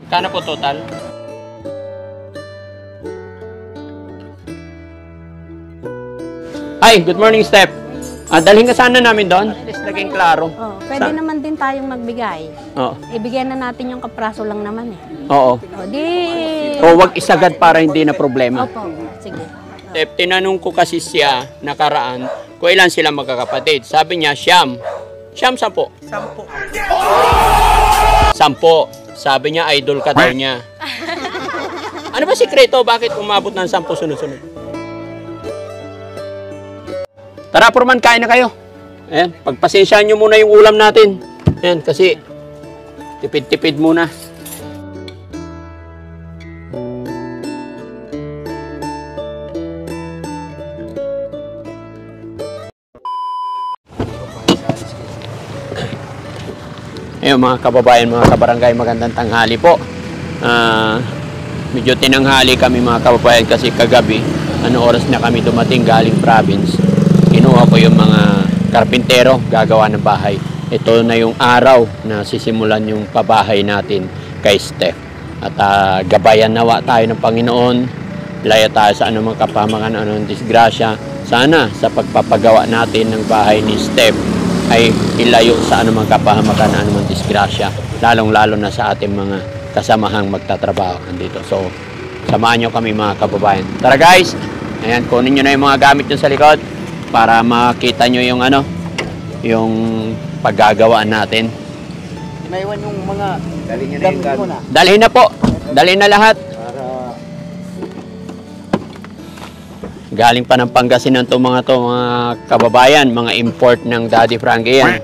Kano po total? Hi, good morning, Steph. Dalhin ka sana namin doon. At least naging klaro. Oh, pwede naman din tayong magbigay. Oo. Ibigay na natin yung kapraso lang naman eh. Oo. O di... O wag isagad para hindi na problema. Opo, sige. Steph, tinanong ko kasi siya nakaraan kung ilan sila magkakapatid. Sabi niya, siyam. Siyam, 10. 10. Sabi niya, idol ka daw niya. Ano ba sikreto? Bakit umabot ng 10 sunod-sunod? Tara, Purman, kain na kayo. Ayan, pagpasensyahan nyo muna yung ulam natin. Ayan, kasi tipid-tipid muna. Ayun mga kababayan, mga kabarangay, magandang tanghali po. Medyo tinanghali kami mga kababayan kasi kagabi, anong oras na kami dumating galing province. Kinuha ko yung mga karpintero, gagawa ng bahay. Ito na yung araw na sisimulan yung pabahay natin kay Steph. At gabayan nawa tayo ng Panginoon, laya tayo sa anumang kapahamakan, anumang disgrasya. Sana sa pagpapagawa natin ng bahay ni Steph ay ilayo sa anumang kapahamakan, anumang disgrasya, lalong-lalo na sa ating mga kasamahang magtatrabaho andito. So, samahan nyo kami mga kababayan. Tara guys! Ayan, kunin nyo na yung mga gamit nyo sa likod para makita nyo yung yung paggagawaan natin. Naiwan yung mga dalhin nyo na yung gamit. Dalhin na po! Dalhin na lahat! Galing pa ng Pangasinan to mga kababayan, mga import ng Daddy Frankie yan.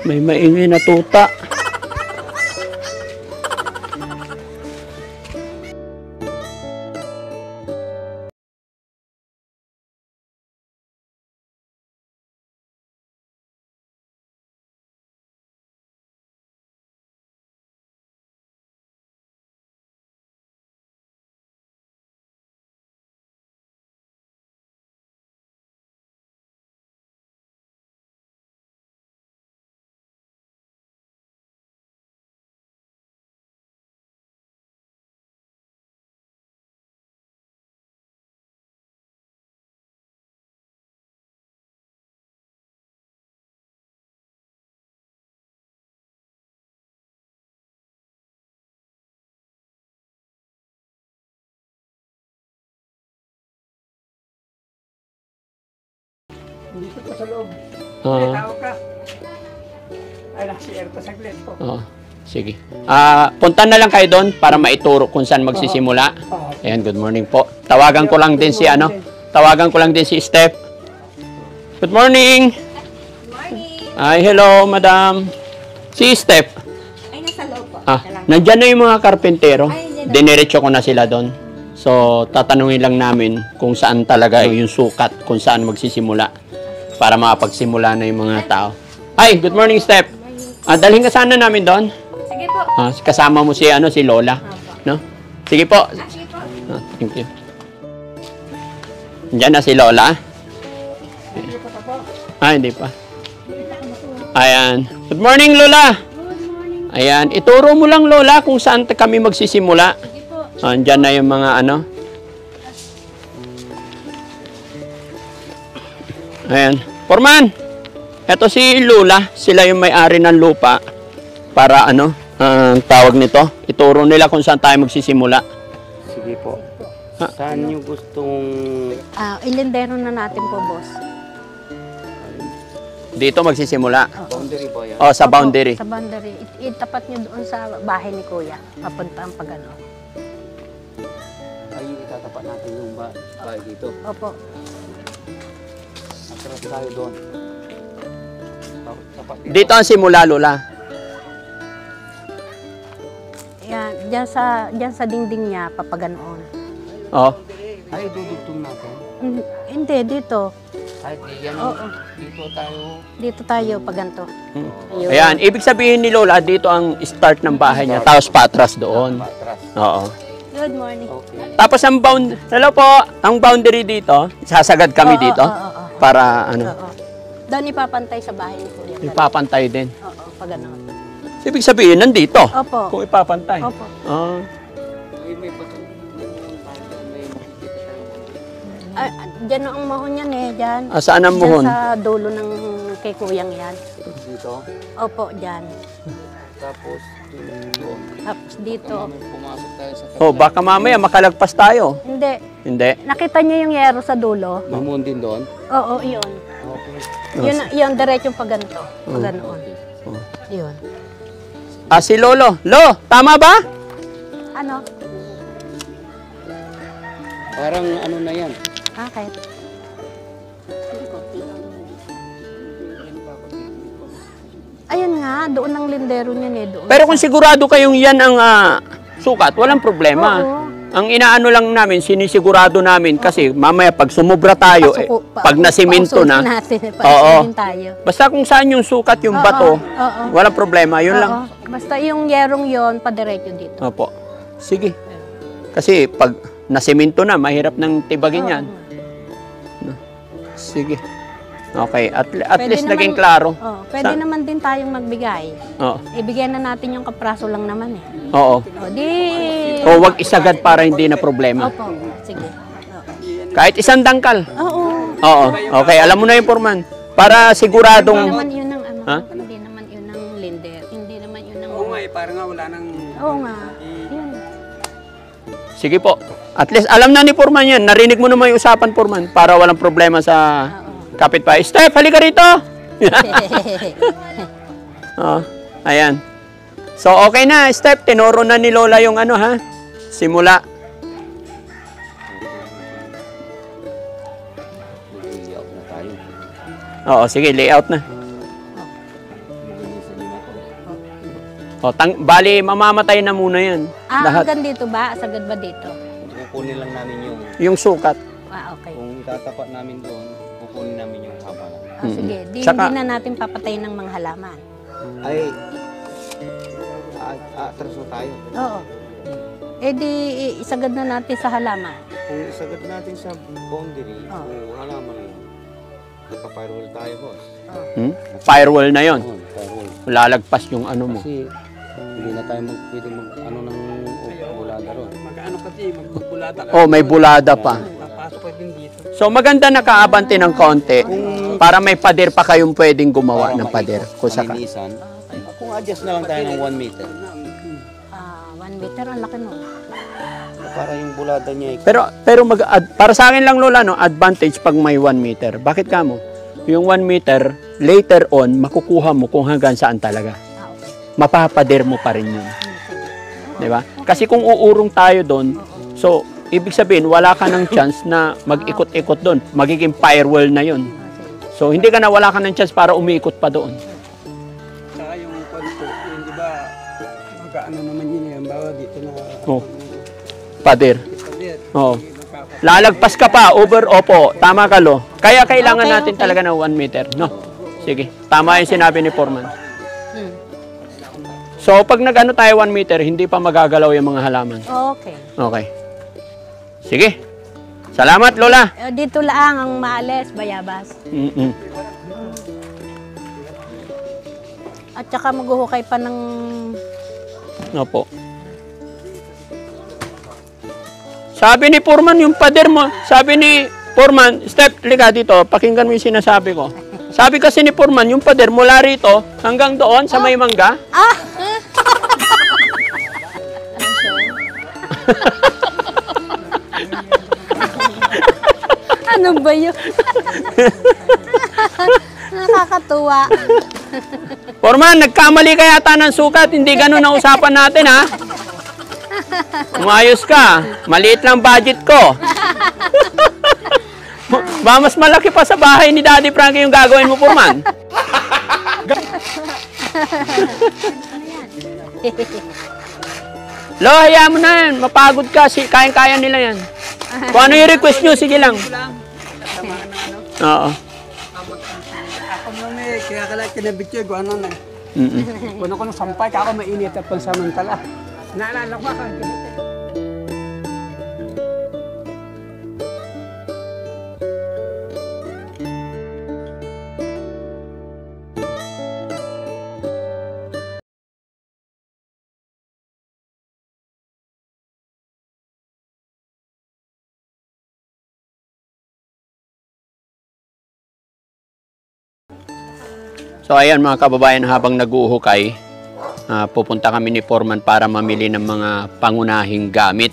May maingay na tuta. Dito pa sa loob. Tao ka. Ay, nasi-air pa saglit po. Sige. Punta na lang kayo doon para maituro kung saan magsisimula. Ayan, good morning po. Tawagan ko lang din si Steph. Good morning. Good morning. Ay, hello, madam. Si Steph. Ay, nasa loob po. Nandyan na yung mga karpentero. Ay, nandyan na. Diniretso ko na sila doon. So, tatanungin lang namin kung saan talaga yung sukat, kung saan magsisimula para makapagsimula na yung mga tao. Hi, good morning, Steph. Dalhin ka sana namin doon. Sige po. Kasama mo si Lola, no? Sige po. Sige po. Thank you. Diyan na si Lola. Hindi pa. Ayan. Good morning, Lola. Good morning. Ayan. Ituro mo lang, Lola, kung saan kami magsisimula. Sige po. Diyan na yung mga Ayan. Foreman! Ito si Lola, sila yung may-ari ng lupa. Para ano, ang tawag nito, ituro nila kung saan tayo magsisimula. Sige po. Ha? Saan nyo gustong... Ilindero na natin po, boss. Dito magsisimula. Boundary ba yan? O, sa boundary. Opo, sa boundary. Itapat nyo doon sa bahay ni Kuya. Papunta ang pagano. Ay, itatapat natin yung bahay dito. Opo. Atras tayo doon. Tapat Dito ang simula, Lola. Yan, dyan sa dingding niya, papaganoon. O, Ay, dudugtong natin. Hindi, dito. Ay, yan. Oo. Dito tayo. Dito tayo, paganto. Ayun. ayan. Ibig sabihin ni Lola, dito ang start ng bahay niya. Tapos patras doon. Atras. Oo. Good morning. Okay. Tapos ang hello po, ang boundary dito, sasagad kami Oo, dito. oo. Para ano, Oo. Doon ipapantay sa bahay ni Kuya. ipapantay din. Oo, paganoon. Ibig sabihin, nandito. Opo. Kung ipapantay. Opo. Ah. May bato. May makikita tayo. Ay, dyan ang mahon yan eh, dyan. Ah, saan ang Dyan muhon? sa dulo ng kay Kuyang yan. Dito. Opo, dyan. Tapos, doon. Tapos dito. Pumasok tayo sa Oh, baka mamaya makalagpas tayo. Hindi. Hindi. Nakita niyo yung yero sa dulo? Mamon din doon. Oo, yun. Okay. Yun diretsong paganto. Paganoon. Oh. Yun. Ah, si Lolo. Lo, tama ba? Ano? Parang ano na yan. Okay. Ayun nga, doon ang lindero niya eh. Doon. Pero kung sigurado kayong yan ang sukat, walang problema. Oo. Ang inaano lang namin, sinisigurado namin kasi mamaya pag sumubra tayo, pag nasimento na, natin. Oo. Tayo. basta kung saan yung sukat, yung bato, Oo. walang problema, yun lang. Oo. Basta yung yerong yon padiretso dito. Opo. Sige. Kasi pag nasimento na, mahirap nang tibagin yan. Sige. Okay, at Pwede least naging naman- klaro. Oo, pwede Sa- naman din tayong magbigay. Oo. Ibigay na natin yung kapraso lang naman eh. Oo. O di... O wag isagad para hindi na problema. Opo, sige. Oo. Kahit isang dangkal. Oo. Oo. Okay, alam mo na yung Foreman. Para Hindi siguradong... naman yun ang ano. Ha? Hindi naman yun ang linder. Hindi naman yun ang... Oo nga eh, parang nga wala nang... Oo nga. Yun. Sige po. At least alam na ni Foreman yan. Narinig mo naman yung usapan, Foreman. Para walang problema sa kapitbahay. Steph, halika rito! Oh, ayan. So, okay na, Steph. Tinuro na ni Lola yung ano, ha? Simula. Mag-layout na tayo. Oo, sige, layout na. Linisan nyo na to. O, bali, mamamatay na muna yan. Lahat. Hanggang dito ba? Sagad ba dito? Kukunin lang namin yung... Yung sukat. Okay. Kung itatapat namin doon, kukunin namin yung haba lang. Sige. Di, Tsaka- hindi na natin papatayin ng mga halaman. Ay, atraso tayo. Oo. Eh di, isagad na natin sa halaman. Kung isagad natin sa boundary, Oh. kung halaman yun, nagpa-firewall tayo, boss. Hmm? Firewall na yon. Oo, firewall. Lalagpas yung ano mo. Kasi hindi na tayo pwede ano ng bulada ron. Mag-ano kasi, magbubulata ka. Oh, may bulada pa. Papasok ka din dito. So maganda nakaabante ng konti para may pader pa kayong pwedeng gumawa ng pader. Kung saka. Malinisan. Kung adjust na lang tayo ng 1 meter. 1 meter, ang laki nun. Para yung bulada niya Pero para sa akin lang Lola, no, advantage pag may 1 meter. Bakit ka mo? Yung 1 meter, later on, makukuha mo kung hanggang saan talaga. Okay. Mapapader mo pa rin yun. Di ba? Kasi kung uurong tayo doon, so, ibig sabihin, wala ka ng chance na mag-ikot-ikot doon. Magiging firewall na yun. So, hindi ka na wala ka ng chance para umiikot pa doon. Saka yung kwento, yun di ba, magkaano naman yun eh, ang bawa dito na... Oh. Pader. Pader. Oo. Lalagpas ka pa, opo, tama ka Lo. Kaya kailangan Okay, natin okay. talaga ng 1 meter, no? Sige, tama yung sinabi ni Foreman. Hmm. So, pag nag-ano tayo 1 meter, hindi pa magagalaw yung mga halaman. Okay. Okay. Sige. Salamat, Lola. Dito lang ang maalis, bayabas. Mm-mm. At saka maghuhukay pa ng... Opo. Sabi ni Foreman, yung pader mo, sabi ni Foreman, Step, liga dito, pakinggan mo yung sinasabi ko. Sabi kasi ni Foreman, yung pader mula rito hanggang doon sa may mangga. Ano ba yun? Nakakatuwa. Foreman, nagkamali ka yata ng sukat. Hindi ganun ang usapan natin, ha? Umayos ka. Maliit lang budget ko. Ba, mas malaki pa sa bahay ni Daddy Frankie yung gagawin mo, Foreman. Lo, hayaan mo na yan. Mapagod ka. Kayang-kaya nila yan. Kung ano yung request nyo, sige lang. Oo. Ako naman kaya kala kinabit ko, ano na. Mm-mm. Kuno ko nung sampay, ako mainit at pansamantala. Naalala ko ako. So ayan mga kababayan, habang nag-uuhukay, pupunta kami ni Foreman para mamili ng mga pangunahing gamit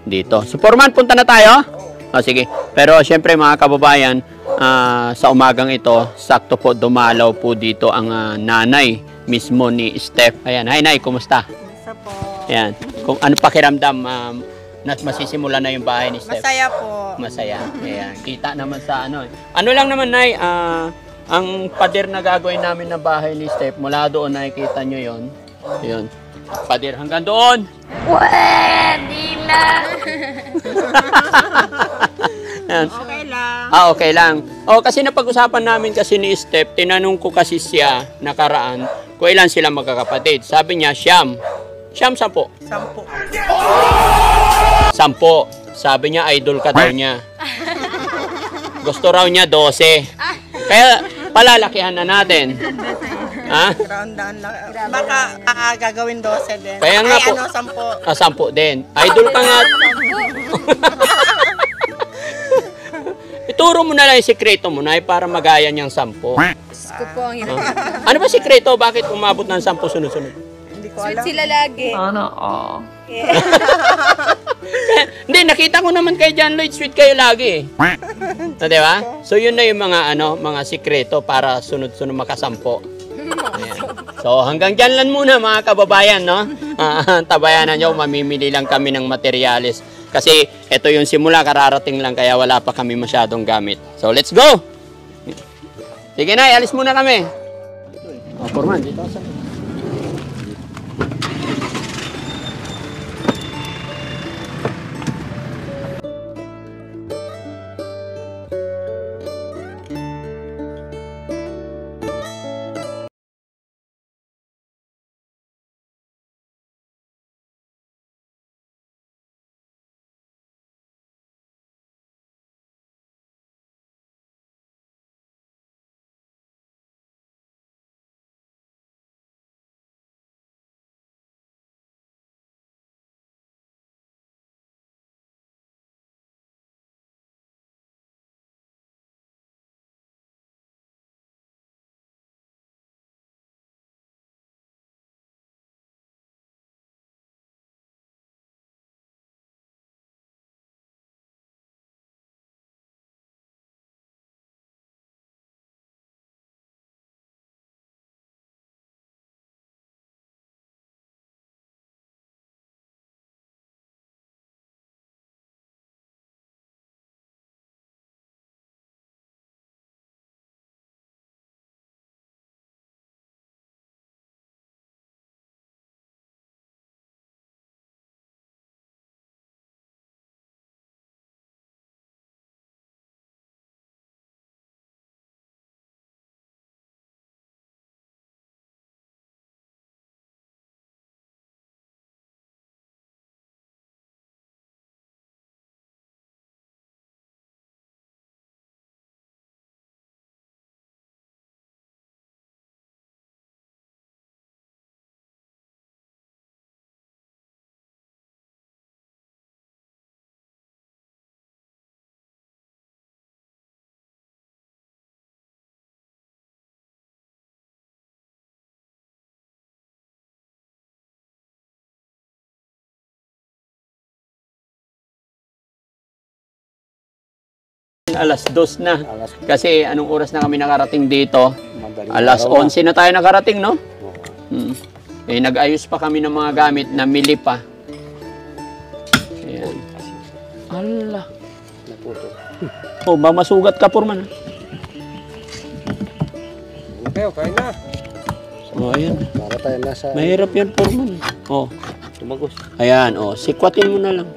dito. So Foreman, punta na tayo? O sige. Pero syempre mga kababayan, sa umagang ito, sakto po dumalaw po dito ang nanay mismo ni Steph. Ayan, hi Nay, kumusta? Isa po. Ayan, kung ano pakiramdam na masisimula na yung bahay ni Steph? Masaya po. Masaya. Ayan, kita naman sa ano. Ano lang naman Nay, ang pader na gagawin namin na bahay ni Steph, mula doon nakikita nyo yon. Yun. Pader hanggang doon. Pwede na. Yan. Okay lang. Okay lang. Kasi napag-usapan namin kasi ni Steph, tinanong ko kasi siya nakaraan kung ilan sila magkakapatid. Sabi niya, siyam. Siyam, 10. 10. 10. Sabi niya, idol ka daw niya. Gusto raw niya 12. Kaya palalakihan na natin. Ha? Round down lang. Baka gagawin 12 din. Kaya nga Ay, po. 10 10. din. Idol ka nga. Ituro mo na lang yung sikreto mo na para magaya niyang 10. Ko po ang hirap. Ano ba sikreto? Bakit umabot ng 10 sunod-sunod? Hindi ko Sweet alam. sila lagi. Hindi, nakita ko naman kay John Lloyd, sweet kayo lagi. Di ba? So yun na yung mga mga sikreto para sunod-sunod makasampo. Ayan. So hanggang dyan lang muna mga kababayan, no? Tabayanan nyo, mamimili lang kami ng materyales. Kasi ito yung simula, kararating lang kaya wala pa kami masyadong gamit. So let's go! Sige na, alis muna kami. Foreman, dito sa... ngayon alas 2 na. Alas, Kasi anong oras na kami nakarating dito? madaling Alas araw 11 na tayo nakarating, no? Oo. Eh, nag-ayos pa kami ng mga gamit, namili pa. Ayan. Ala. Naputo. Oh, masugat ka, Foreman. Okay na. Oh, ayan. Para tayo nasa Mahirap yan, Foreman. Oh, tumagos. ayan. Oh, sikwatin mo na lang.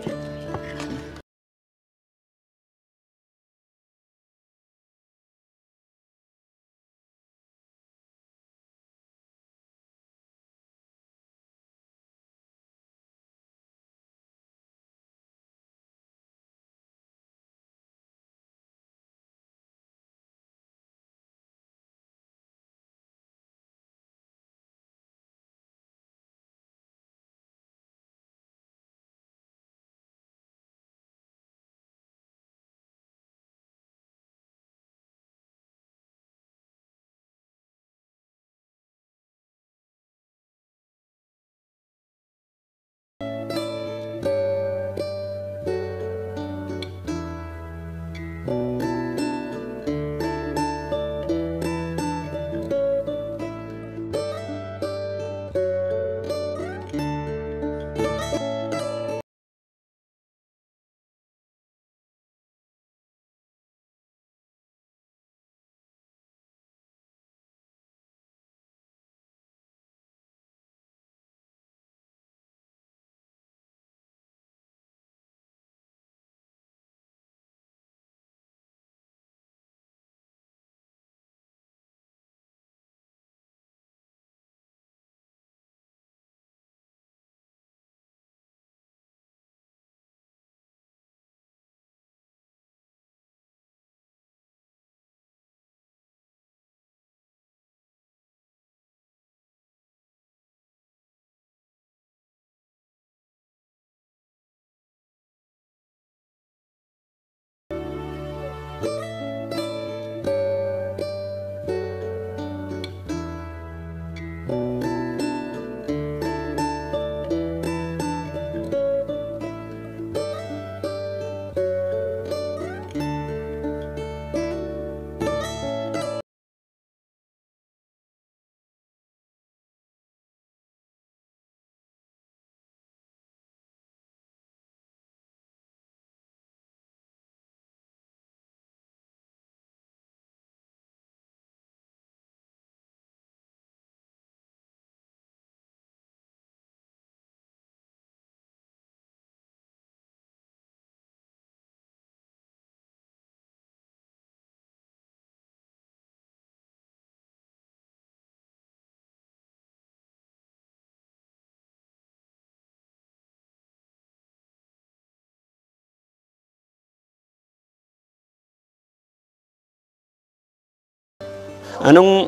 Anong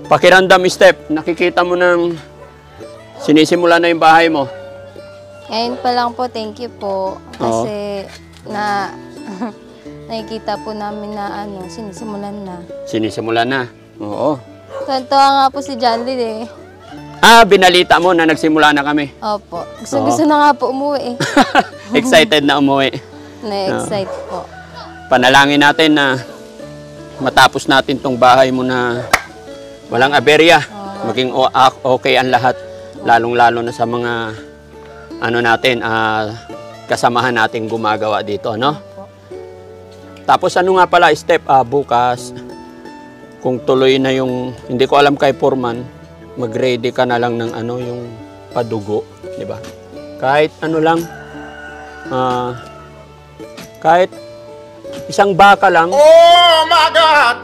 pakiramdam, Step? Nakikita mo nang sinisimula na yung bahay mo? Ngayon pa lang po, thank you po. Kasi nakikita po namin na sinisimulan na. Sinisimulan na? Oo. Tuwan-tuwa nga po si John Lee eh. Ah, binalita mo na nagsimula na kami. Opo. Gusto na nga po umuwi eh. Excited na umuwi. Na-excite po. Panalangin natin na matapos natin tong bahay mo na walang aberya. Maging okay ang lahat. Lalong-lalo na sa mga natin, kasamahan natin gumagawa dito, no? Tapos ano nga pala, Step, bukas, kung tuloy na yung, hindi ko alam kay Foreman, mag-ready ka na lang ng yung padugo, di ba? Kahit ano lang, kahit isang baka lang. Oh my God!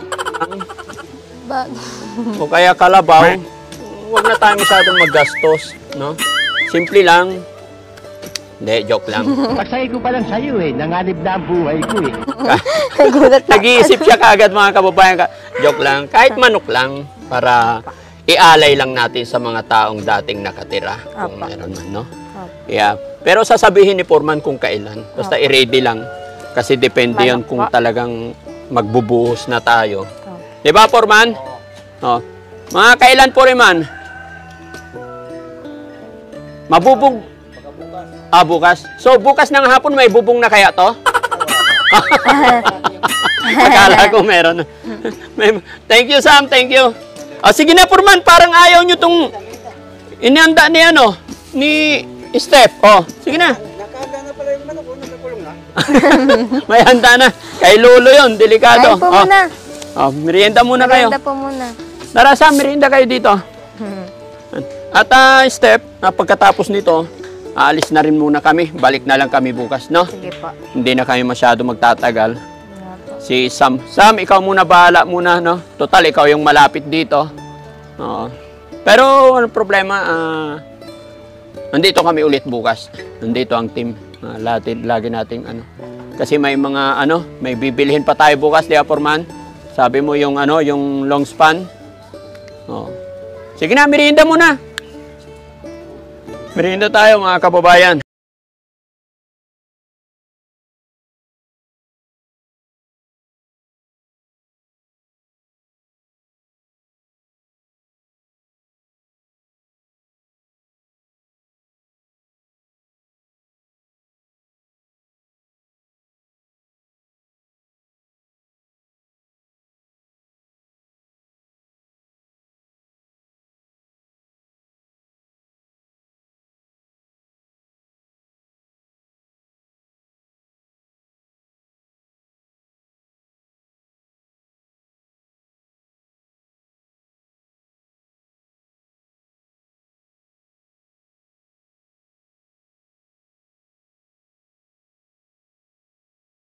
O kaya kalabaw, huwag na tayo masyadong maggastos, no? Simple lang. Hindi, joke lang. Pasay ko pa lang sa'yo eh. Nanganib na ang buhay ko eh. Nag-iisip siya kaagad, mga kababayan. Joke lang. Kahit manok lang para ialay lang natin sa mga taong dating nakatira. Kung meron man, no? Yeah. Pero sasabihin ni Foreman kung kailan. Basta i-ready lang. Kasi depende yan kung talagang magbubuhos na tayo. Di ba, Foreman? Oh. Mga kailan, Foreman? Mabubog. Bukas. So, bukas ng hapon may bubong na kaya to? Akala ko meron. Thank you, Sam. Thank you. O, sige na, Purman. Parang ayaw nyo tong inihanda ni ano, ni Steph. O, sige na. Nakaga na pala yung manok, nakakulong na. May handa na. Kay Lolo yon, delikado. Kain po muna. O, merienda muna kayo. Maganda po muna. Tara, Sam, merienda kayo dito. At Steph, pagkatapos nito, aalis na rin muna kami. Balik na lang kami bukas, no? Sige po. Hindi na kami masyado magtatagal. Si Sam. Sam, ikaw muna bahala muna, no? Total, ikaw yung malapit dito. Oo. Pero, ano problema? Nandito kami ulit bukas. Nandito ang team. Lagi nating ano. Kasi may mga ano, may bibilihin pa tayo bukas, di ba, Forman? Sabi mo yung ano, yung long span. Oo. Sige na, merienda muna. Merienda tayo, mga kababayan.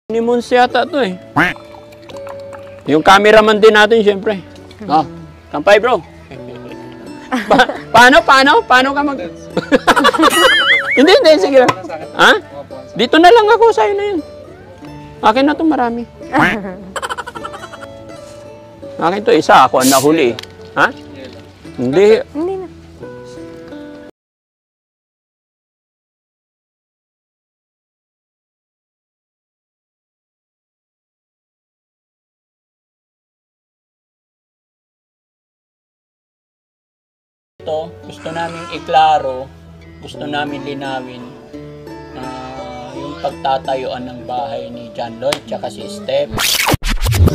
Ni Mons yata to eh. Yung cameraman din natin, syempre. Oh, kampay bro. Paano ka mag... hindi, sige lang. Ha? Dito na lang ako, sa'yo na yun. Akin na to marami. Akin to, isa ako ang nahuli. Ha? Hindi. Hindi na. Gusto namin iklaro, gusto namin linawin yung pagtatayuan ng bahay ni John Lloyd tsaka si Steph.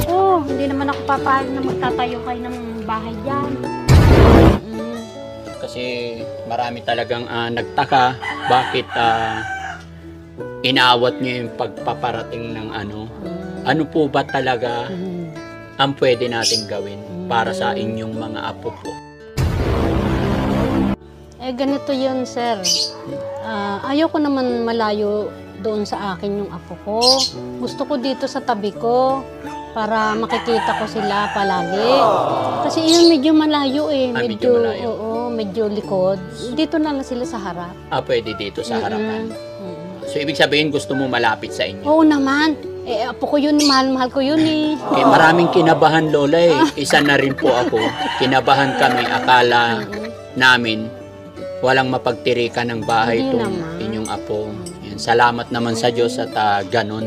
Oo, hindi naman ako papayag na magtatayo kayo ng bahay dyan. Kasi marami talagang nagtaka bakit inaawat niyo yung pagpaparating ng ano. Ano po ba talaga ang pwede nating gawin para sa inyong mga apo po? Ganito yun, sir. Ayoko naman malayo doon sa akin yung apo ko. Gusto ko dito sa tabi ko para makikita ko sila palagi. Kasi yun medyo malayo eh. Medyo malayo. Oo, medyo likod. Dito na lang sila sa harap. Pwede dito sa harapan. So, ibig sabihin gusto mo malapit sa inyo? Oo naman. Apo ko yun, mahal-mahal ko yun eh. Maraming kinabahan, Lola eh. Isa na rin po ako. Kinabahan kami. Akala namin walang mapagtirikan ng bahay Hindi itong naman. inyong apo. Yan. Salamat naman sa Diyos at ganun.